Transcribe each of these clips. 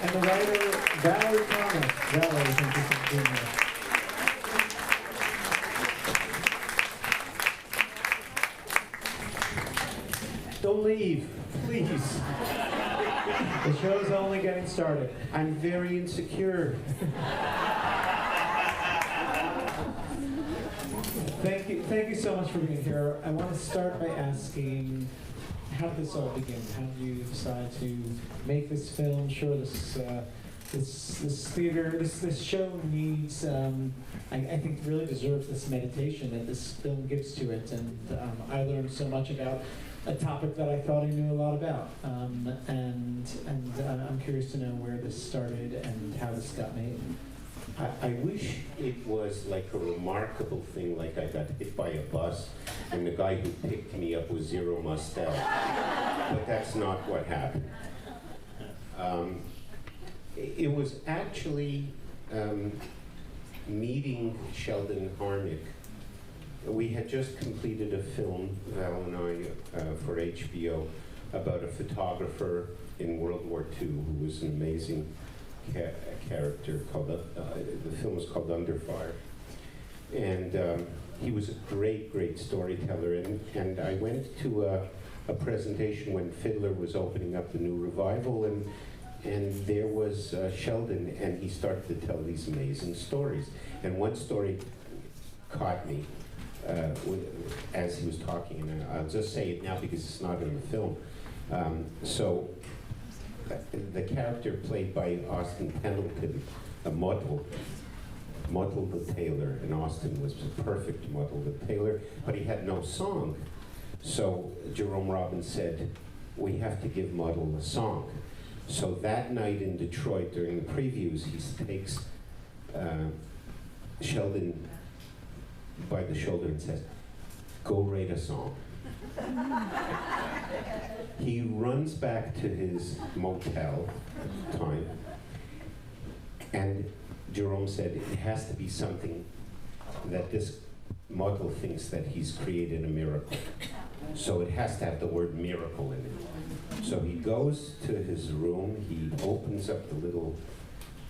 And the writer, Valerie Thomas. Valerie, thank you for being here. Don't leave, please. The show's only getting started. I'm very insecure. Thank you so much for being here. I want to start by asking, how did this all begin? How did you decide to make this film? Sure, this theater, this show needs, I think, really deserves this meditation that this film gives to it. And I learned so much about a topic that I thought I knew a lot about. And I'm curious to know where this started and how this got made. I wish it was like a remarkable thing, like I got hit by a bus and the guy who picked me up was Zero Mostel. But that's not what happened. It was actually meeting Sheldon Harnick. We had just completed a film, Val and I, for HBO, about a photographer in World War II who was an amazing character called, the film was called Under Fire. And he was a great, great storyteller. And I went to a presentation when Fiddler was opening up the new revival, and there was Sheldon, and he started to tell these amazing stories. And one story caught me as he was talking, and I'll just say it now because it's not in the film. So the character played by Austin Pendleton, a Mottle the tailor, and Austin was a perfect Mottle the tailor, but he had no song. So Jerome Robbins said, we have to give Mottle a song. So that night in Detroit, during the previews, he takes Sheldon by the shoulder and says, go write a song. He runs back to his motel time, and Jerome said, it has to be something that this model thinks that he's created a miracle. So it has to have the word miracle in it. So he goes to his room, he opens up the little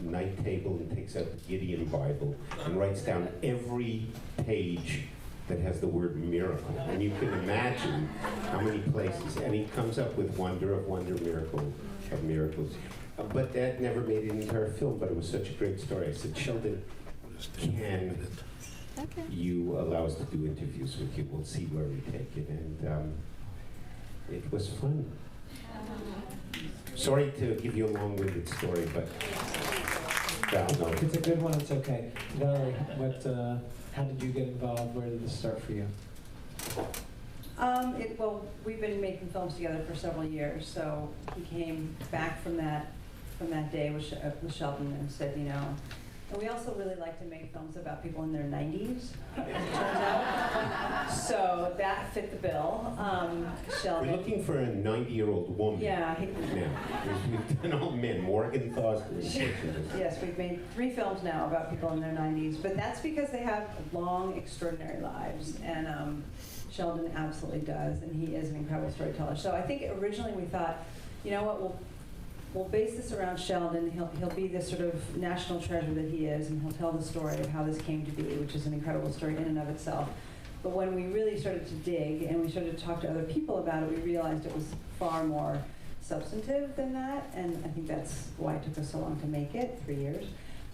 night table and takes out the Gideon Bible and writes down every page that has the word miracle. And you can imagine how many places. And he comes up with wonder of wonder, miracle of miracles. But that never made it into our film, but it was such a great story. I said, Sheldon, can you allow us to do interviews with you? We'll see where we take it. And it was fun. Sorry to give you a long-winded story, but no. It's a good one, it's okay. Valerie, how did you get involved? Where did this start for you? Well, we've been making films together for several years, so he came back from that day with Sheldon and said, you know, and we also really like to make films about people in their 90s, as it turns out. So that fit the bill. Sheldon. We're looking for a 90-year-old woman. Yeah. Now, we've done all men. Morgan Foster. Yes, we've made 3 films now about people in their 90s, but that's because they have long, extraordinary lives, and Sheldon absolutely does, and he is an incredible storyteller. So I think originally we thought, you know what, we'll base this around Sheldon. He'll be this sort of national treasure that he is, and he'll tell the story of how this came to be, which is an incredible story in and of itself. But when we really started to dig and we started to talk to other people about it, we realized it was far more substantive than that, and I think that's why it took us so long to make it, 3 years.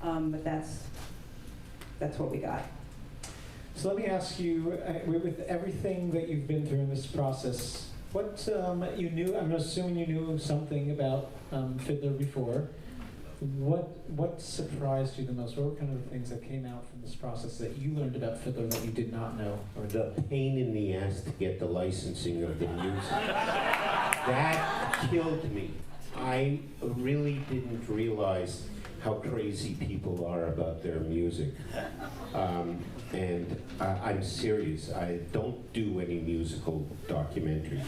But that's what we got. So let me ask you, with everything that you've been through in this process, what you knew, I'm assuming you knew something about Fiddler before. What surprised you the most? What were kind of the things that came out from this process that you learned about Fiddler that you did not know? Or the pain in the ass to get the licensing of the music. That killed me. I really didn't realize how crazy people are about their music. And I'm serious, I don't do any musical documentaries.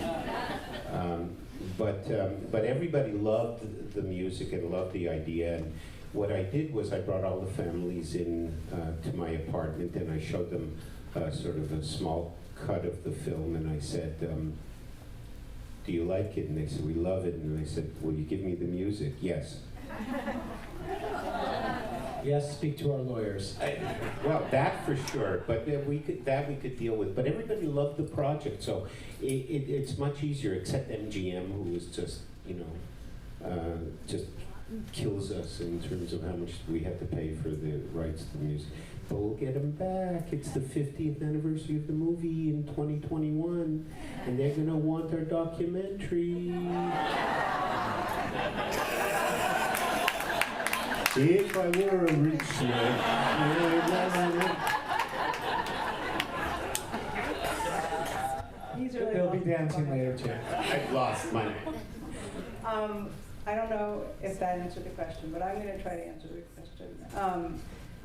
But everybody loved the music and loved the idea. And what I did was I brought all the families in to my apartment, and I showed them sort of a small cut of the film, and I said, do you like it? And they said, we love it. And I said, will you give me the music? Yes. Yes, speak to our lawyers. Well, that for sure, but we could deal with. But everybody loved the project, so it's much easier. Except MGM, who is just just kills us in terms of how much we have to pay for the rights to the music. But we'll get them back. It's the 50th anniversary of the movie in 2021, and they're gonna want our documentary. If I were a rich man. They'll be dancing later too. I've lost my. I don't know if that answered the question, but I'm going to try to answer the question.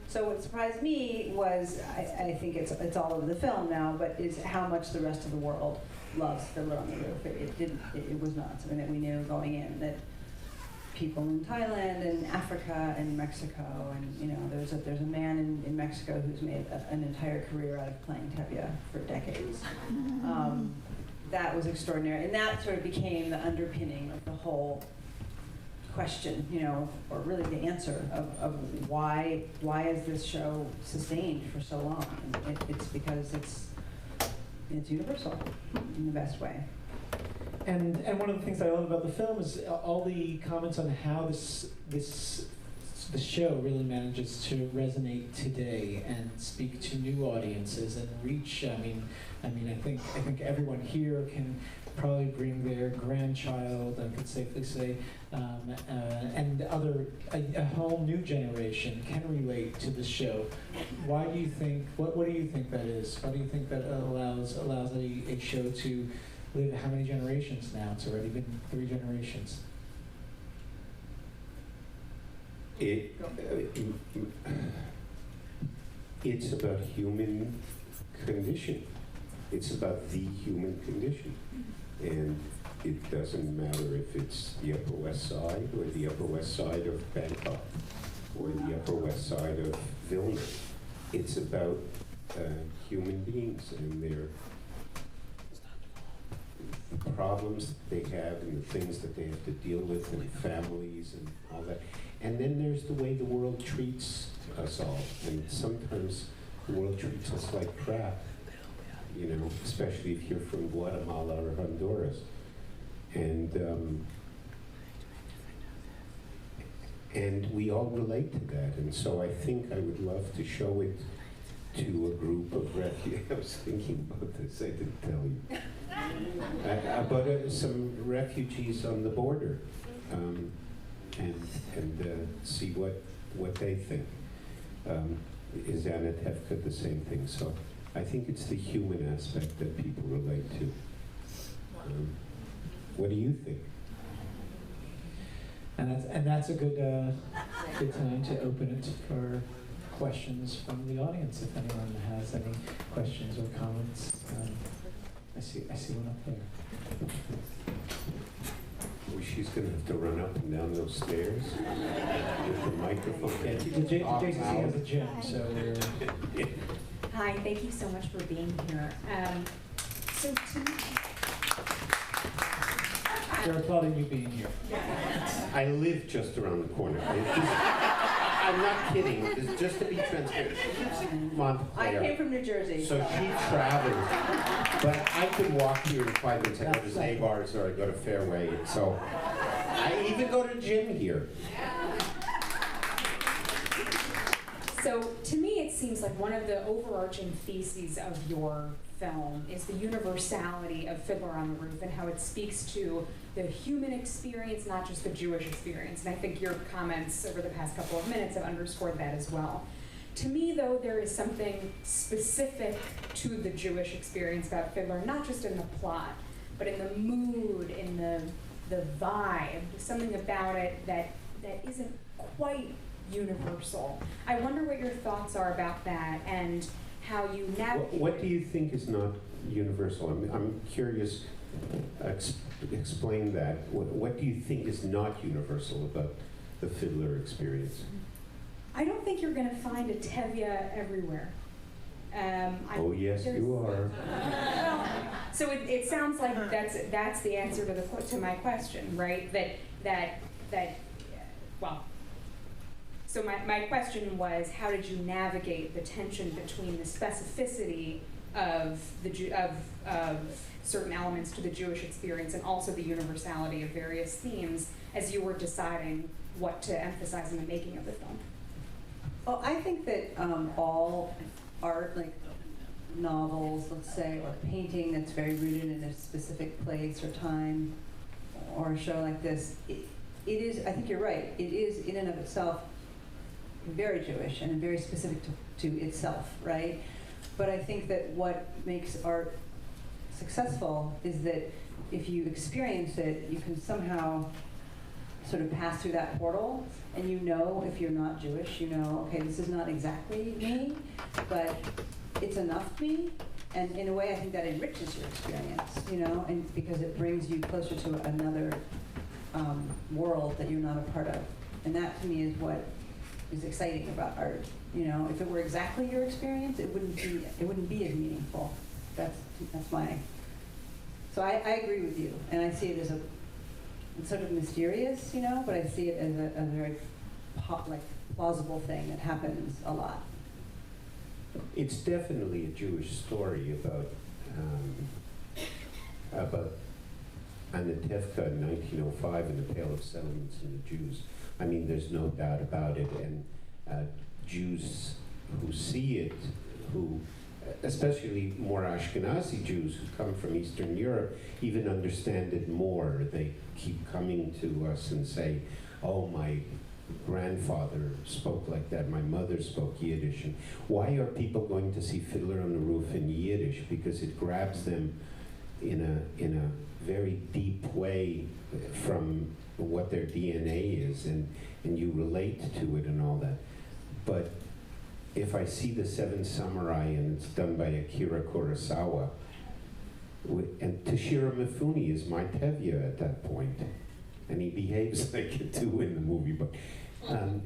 So what surprised me was, I think it's all over the film now, but is how much the rest of the world loves Fiddler on the Roof. It was not something that we knew going in, that people in Thailand and Africa and Mexico, and there's a man in Mexico who's made an entire career out of playing tevye for decades. That was extraordinary, and that sort of became the underpinning of the whole question, or really the answer of why is this show sustained for so long? And it's because it's universal in the best way. And one of the things that I love about the film is all the comments on how the show really manages to resonate today and speak to new audiences and reach. I think everyone here can probably bring their grandchild, I could safely say, and a whole new generation can relate to the show. Why do you think? What do you think that is? Why do you think that allows a show to live how many generations now? It's already been 3 generations. It's about human condition. It's about the human condition. And it doesn't matter if it's the Upper West Side or the Upper West Side of Bangkok or the Upper West Side of Vilna. It's about human beings and their problems they have and the things that they have to deal with and families and all that. And then there's the way the world treats us all. And sometimes the world treats us like crap, especially if you're from Guatemala or Honduras. And we all relate to that. And so I think I would love to show it to a group of refugees. I was thinking about this, I didn't tell you. About some refugees on the border, and see what they think. Is Anna Tefka the same thing? So I think it's the human aspect that people relate to. What do you think? And that's a good time to open it for questions from the audience. If anyone has any questions or comments, I see one up there. Well, she's going to have to run up and down those stairs with the microphone. Yeah, Jason has a gym, so we're... Hi, thank you so much for being here. So They're applauding you being here. I live just around the corner. I'm not kidding. It's just to be transparent. She lives in Montclair. I came from New Jersey. So she travels. But I could walk here in 5 minutes. I go to Zabar's or I go to Fairway. So I even go to gym here. So to me, it seems like one of the overarching theses of your film is the universality of Fiddler on the Roof and how it speaks to the human experience, not just the Jewish experience. And I think your comments over the past couple of minutes have underscored that as well. To me, though, there is something specific to the Jewish experience about Fiddler, not just in the plot, but in the mood, in the vibe, something about it that isn't quite universal. I wonder what your thoughts are about that and how you navigate. What do you think is not universal? I'm curious. Explain that. What do you think is not universal about the Fiddler experience? I don't think you're going to find a tevye everywhere. Oh yes, you are. So it sounds like that's the answer to my question, right? That well, So my question was, how did you navigate the tension between the specificity of of certain elements to the Jewish experience and also the universality of various themes as you were deciding what to emphasize in the making of the film? Well, I think that all art, like novels, let's say, or painting that's very rooted in a specific place or time, or a show like this, it is, I think you're right, it is in and of itself very Jewish and very specific to itself, right? But I think that what makes art successful is that if you experience it, you can somehow sort of pass through that portal, and you know, if you're not Jewish, you know, okay, this is not exactly me, but it's enough me, and in a way I think that enriches your experience, you know, and because it brings you closer to another world that you're not a part of. And that to me is what is exciting about art. You know, if it were exactly your experience, it wouldn't be as meaningful. That's my. So I agree with you, and I see it as it's sort of mysterious, you know, but I see it as a very plausible thing that happens a lot. It's definitely a Jewish story about Anatevka in 1905 and the Pale of Settlements and the Jews. I mean, there's no doubt about it, and Jews who see it, who, especially more Ashkenazi Jews who come from Eastern Europe, even understand it more. They keep coming to us and say, oh, my grandfather spoke like that, my mother spoke Yiddish. And why are people going to see Fiddler on the Roof in Yiddish? Because it grabs them in a very deep way from what their DNA is, and you relate to it and all that. But if I see The Seven Samurai and it's done by Akira Kurosawa, and Toshiro Mifune is my Tevye at that point, and he behaves like it too in the movie, but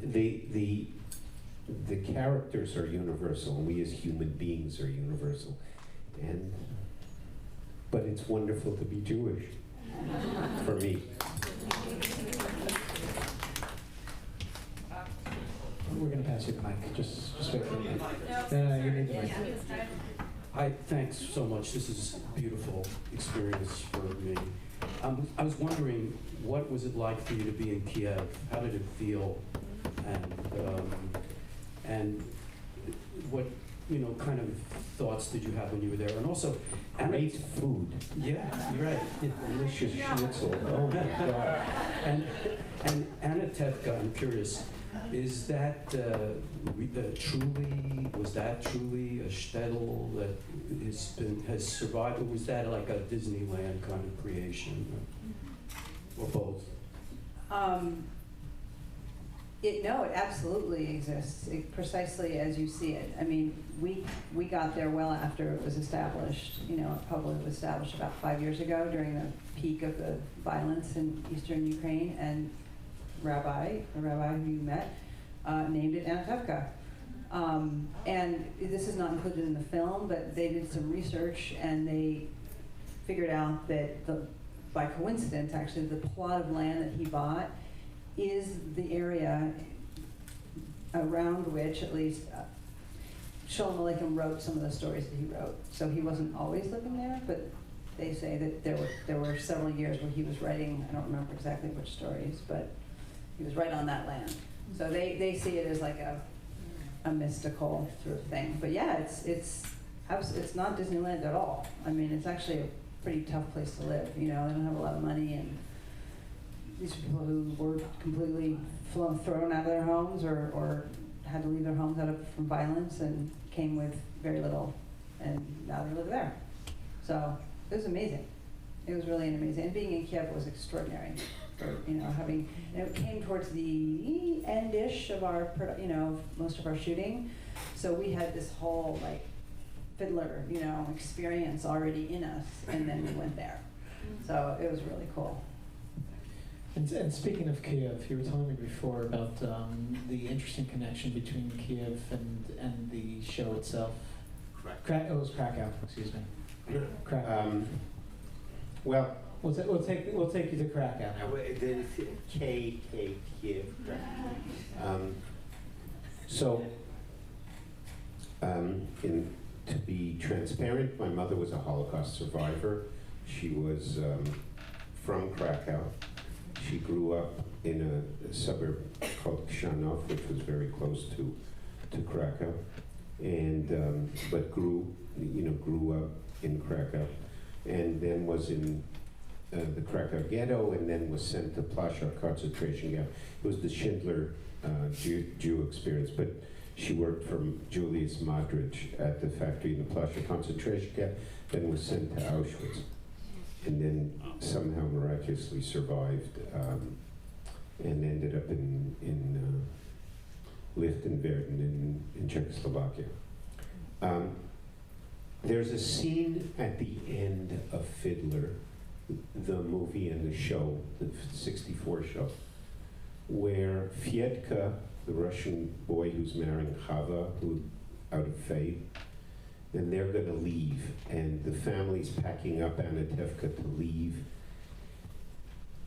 the characters are universal, and we as human beings are universal. But it's wonderful to be Jewish, for me. We're going to pass you the mic. Just wait for the mic. No, you need the mic. Hi, thanks so much. This is a beautiful experience for me. I was wondering, what was it like for you to be in Kiev? How did it feel? And what kind of thoughts did you have when you were there? And also, Great food. Yeah, you're right. Delicious schnitzel. Oh my God. And Anatevka, I'm curious, is that was that truly a shtetl that has survived, or was that like a Disneyland kind of creation, or both? No, it absolutely exists, precisely as you see it. I mean, we got there well after it was established. You know, it probably was established about 5 years ago during the peak of the violence in eastern Ukraine, and the rabbi who you met, named it Anatevka. And this is not included in the film, but they did some research and they figured out that by coincidence, actually, the plot of land that he bought is the area around which, at least, Shalom Aleichem wrote some of the stories that he wrote. So he wasn't always living there, but they say that there were several years where he was writing, I don't remember exactly which stories, but he was right on that land. So they see it as like a mystical sort of thing. But yeah, it's not Disneyland at all. I mean, it's actually a pretty tough place to live. You know, they don't have a lot of money, and these are people who were completely thrown out of their homes or had to leave their homes from violence and came with very little, and now they live there. So it was amazing. It was really amazing. And being in Kiev was extraordinary. And it came towards the end-ish of our, most of our shooting. So we had this whole Fiddler, experience already in us, and then we went there. So it was really cool. And speaking of Kiev, you were telling me before about the interesting connection between Kiev and the show itself. It was Krakow, excuse me. Krakow. Well, we'll take you to Krakow now. The Kiev. So, to be transparent, my mother was a Holocaust survivor. She was from Krakow. She grew up in a suburb called Krzanów, which was very close to Krakow, and but grew up in Krakow, and then was in the Krakow ghetto, and then was sent to Plaszow concentration camp. It was the Schindler Jew experience, but she worked for Julius Modrich at the factory in the Plaszow concentration camp, then was sent to Auschwitz, and then somehow miraculously survived, and ended up in Lichtenwerden in Czechoslovakia. There's a scene at the end of Fiddler, the movie and the show, the '64 show, where Fyedka, the Russian boy who's marrying Chava, who out of faith, and they're going to leave, and the family's packing up Anatevka to leave,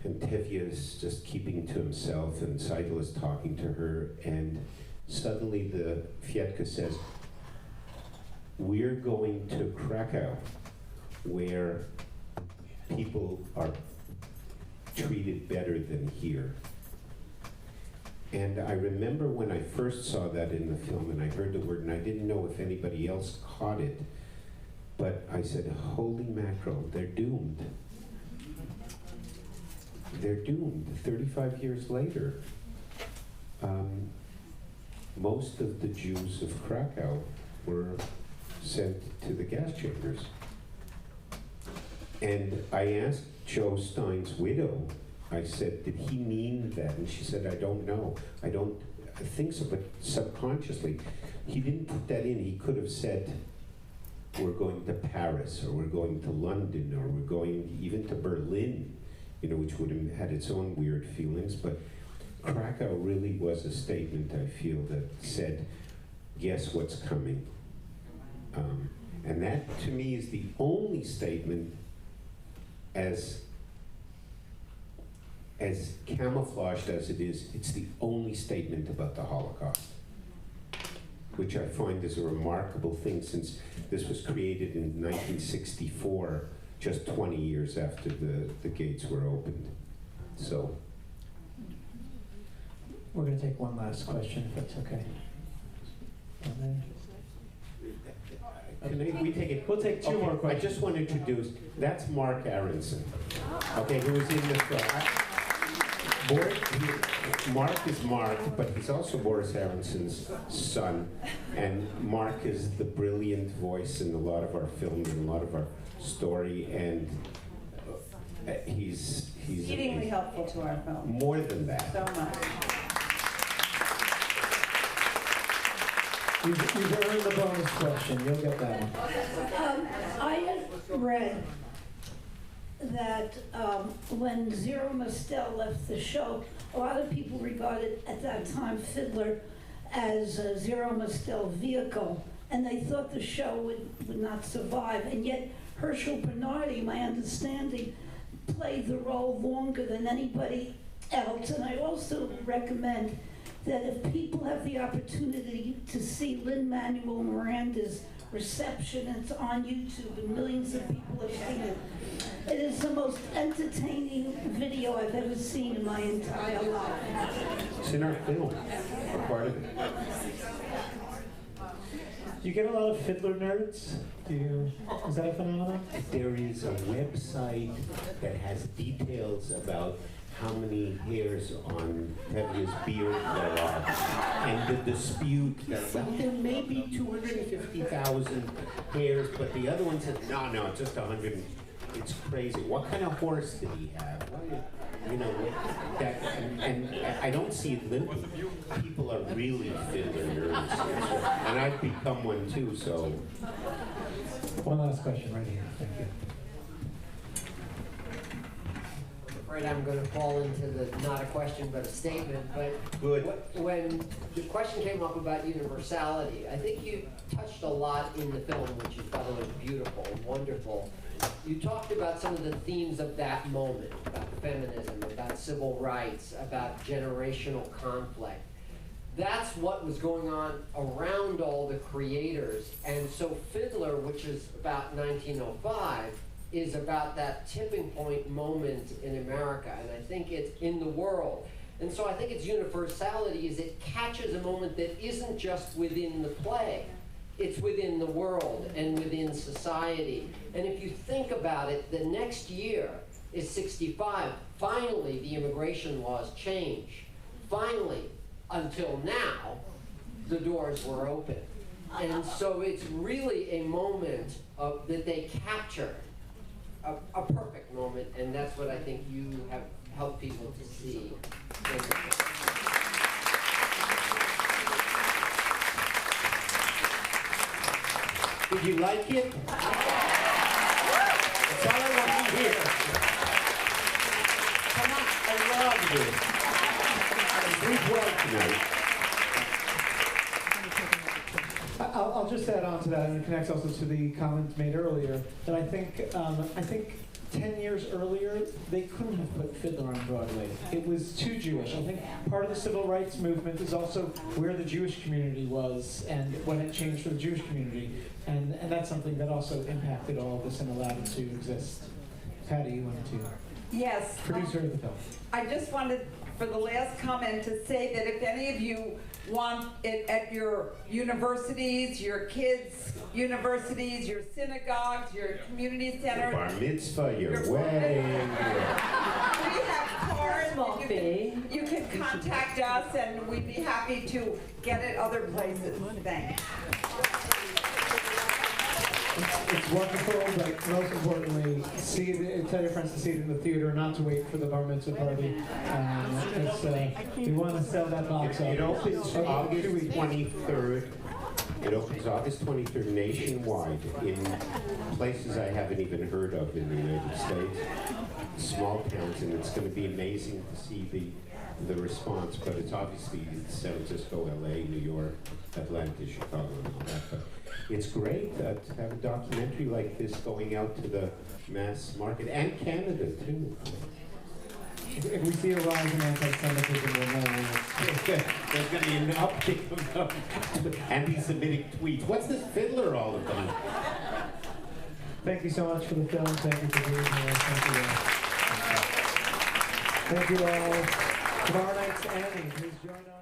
and Tevye is just keeping to himself, and Seidel is talking to her, and suddenly the Fyedka says, "We're going to Krakow, where people are treated better than here." And I remember when I first saw that in the film and I heard the word, and I didn't know if anybody else caught it, but I said, holy mackerel, they're doomed. They're doomed 35 years later. Most of the Jews of Krakow were sent to the gas chambers. And I asked Joe Stein's widow, I said, did he mean that? And she said, I don't know. I think so, but subconsciously. He didn't put that in. He could have said, we're going to Paris, or we're going to London, or we're going even to Berlin, which would have had its own weird feelings. But Krakow really was a statement, I feel, that said, guess what's coming? And that, to me, is the only statement as camouflaged as it is, it's the only statement about the Holocaust, which I find is a remarkable thing, since this was created in 1964, just 20 years after the gates were opened. So. We're going to take one last question, if that's okay. We take it. We'll take two more questions. I just want to introduce, that's Mark Aronson, okay, who is in the film. Mark is Mark, but he's also Boris Aronson's son, and Mark is the brilliant voice in a lot of our film and a lot of our story, and he's exceedingly helpful to our film. More than that. So much. You've earned the bonus question. You'll get that one. I had read that when Zero Mostel left the show, a lot of people regarded at that time Fiddler as a Zero Mostel vehicle, and they thought the show would not survive. And yet Herschel Bernardi, my understanding, played the role longer than anybody else. And I also recommend that if people have the opportunity to see Lin-Manuel Miranda's reception, it's on YouTube and millions of people have seen it. It is the most entertaining video I've ever seen in my entire life. It's in our film, a part of it. Do you get a lot of Fiddler nerds? Is that a phenomenon? There is a website that has details about how many hairs on Tevye's beard there are, and the dispute that, well, there may be 250,000 hairs, but the other one said, no, it's just 100. It's crazy. What kind of horse did he have? And I don't see it living. People are really Fiddler nerds, and I've become one too, so. One last question right here. Thank you. Right, I'm going to fall into the not a question but a statement. But good. When the question came up about universality, I think you touched a lot in the film, which is, by the way, beautiful and wonderful. You talked about some of the themes of that moment, about feminism, about civil rights, about generational conflict. that's what was going on around all the creators. And so Fiddler, which is about 1905, is about that tipping point moment in America, and I think it's in the world. And so I think its universality is it catches a moment that isn't just within the play, it's within the world and within society. And if you think about it, the next year is 65. Finally, the immigration laws change. Finally, until now, the doors were open. And so it's really a moment that they capture, a perfect moment, and that's what I think you have helped people to see. Did you like it? That's all I want to hear. Come on, I loved it. Sleep well tonight. I'll just add on to that, and it connects also to the comments made earlier, that I think 10 years earlier, they couldn't have put Fiddler on Broadway. It was too Jewish. I think part of the civil rights movement is also where the Jewish community was and what had changed for the Jewish community. And that's something that also impacted all of this and allowed it to exist. Patty, you wanted to? Yes. Producer of the film. I just wanted, for the last comment, to say that if any of you want it at your universities, your kids' universities, your synagogues, your community centers. Bar mitzvah, your Your wedding. We have cards. You can contact us, and we'd be happy to get it other places. Thanks. It's wonderful, but most importantly, tell your friends to see it in the theater, not to wait for the bar mitzvah party. We want to sell that box It office. opens August 23rd. It opens August 23rd nationwide in places I haven't even heard of in the United States, small towns, and it's going to be amazing to see the response. But it's obviously San Francisco, LA, New York, Atlanta, Chicago, and all that. But it's great to have a documentary like this going out to the mass market, and Canada too. If we see a rise in anti-Semitism, we'll know. There's going to be an uptick of anti-Semitic tweets. What's this Fiddler all about? Thank you so much for the film. Thank you for being here. Thank you all. Tomorrow night's Annie. Please join us.